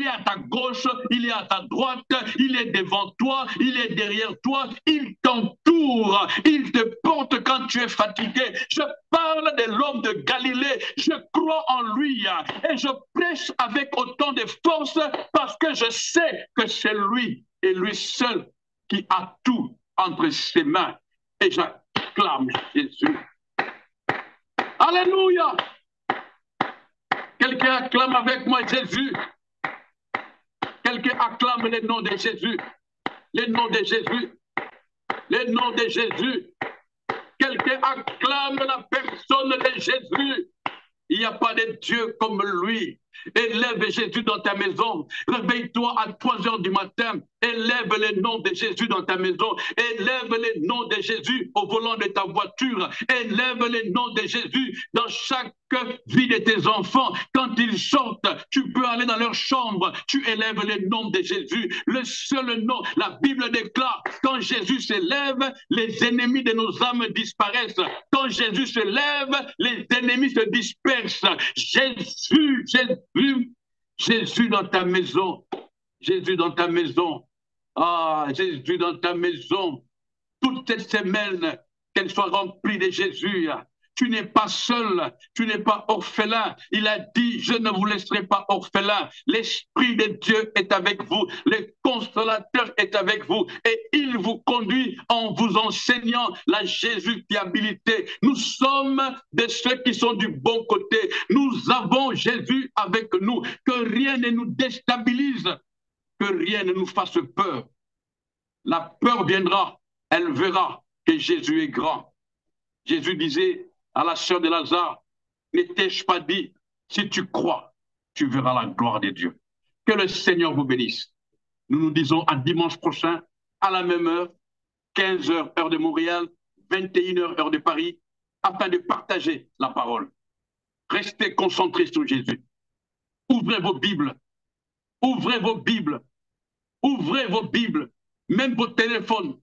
à ta gauche, il est à ta droite, il est devant toi, il est derrière toi, il t'entoure, il te porte quand tu es fatigué. Je parle de l'homme de Galilée, je crois en lui et je prêche avec autant de force parce que je sais que c'est lui et lui seul qui a tout entre ses mains. Et j'acclame Jésus. Alléluia! Quelqu'un acclame avec moi Jésus. Quelqu'un acclame le nom de Jésus. Le nom de Jésus. Le nom de Jésus. Quelqu'un acclame la personne de Jésus. Il n'y a pas de Dieu comme lui. Élève Jésus dans ta maison. Réveille-toi à 3 heures du matin. Élève le nom de Jésus dans ta maison. Élève le nom de Jésus au volant de ta voiture. Élève le nom de Jésus dans chaque vie de tes enfants. Quand ils sortent, tu peux aller dans leur chambre. Tu élèves le nom de Jésus. Le seul nom. La Bible déclare, quand Jésus s'élève, les ennemis de nos âmes disparaissent. Quand Jésus se lève, les ennemis se dispersent. Jésus, Jésus, Jésus dans ta maison. Jésus dans ta maison. Ah, Jésus dans ta maison. Toute cette semaine, qu'elle soit remplie de Jésus. Tu n'es pas seul, tu n'es pas orphelin. Il a dit, je ne vous laisserai pas orphelin. L'Esprit de Dieu est avec vous, le Consolateur est avec vous et il vous conduit en vous enseignant la jésus-fiabilité. Nous sommes de ceux qui sont du bon côté. Nous avons Jésus avec nous. Que rien ne nous déstabilise, que rien ne nous fasse peur. La peur viendra, elle verra que Jésus est grand. Jésus disait à la sœur de Lazare, ne t'ai-je pas dit, si tu crois, tu verras la gloire de Dieu. Que le Seigneur vous bénisse. Nous nous disons à dimanche prochain, à la même heure, 15 h, heure de Montréal, 21 h, heure de Paris, afin de partager la parole. Restez concentrés sur Jésus. Ouvrez vos Bibles. Ouvrez vos Bibles. Ouvrez vos Bibles. Même vos téléphones.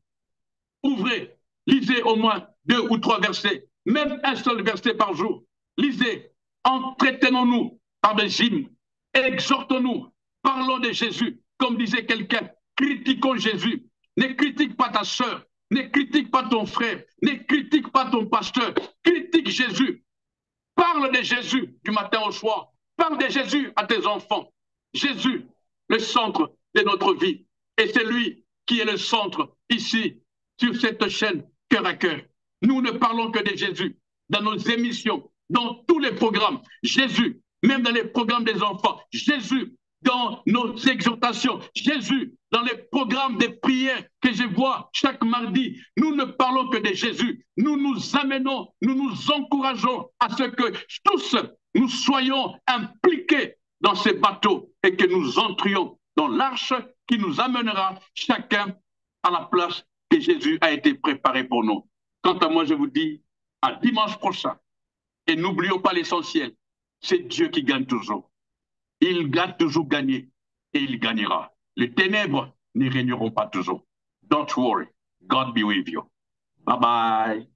Ouvrez. Lisez au moins 2 ou 3 versets. Même un seul verset par jour. Lisez. Entretenons-nous par des hymnes. Exhortons-nous. Parlons de Jésus. Comme disait quelqu'un, critiquons Jésus. Ne critique pas ta sœur. Ne critique pas ton frère. Ne critique pas ton pasteur. Critique Jésus. Parle de Jésus du matin au soir. Parle de Jésus à tes enfants. Jésus, le centre de notre vie. Et c'est lui qui est le centre ici, sur cette chaîne Cœur à Cœur. Nous ne parlons que de Jésus dans nos émissions, dans tous les programmes. Jésus, même dans les programmes des enfants. Jésus, dans nos exhortations. Jésus, dans les programmes de prière que je vois chaque mardi. Nous ne parlons que de Jésus. Nous nous amenons, nous nous encourageons à ce que tous nous soyons impliqués dans ces bateaux et que nous entrions dans l'arche qui nous amènera chacun à la place que Jésus a été préparé pour nous. Quant à moi, je vous dis à dimanche prochain. Et n'oublions pas l'essentiel, c'est Dieu qui gagne toujours. Il a toujours gagné et il gagnera. Les ténèbres ne régneront pas toujours. Don't worry. God be with you. Bye bye.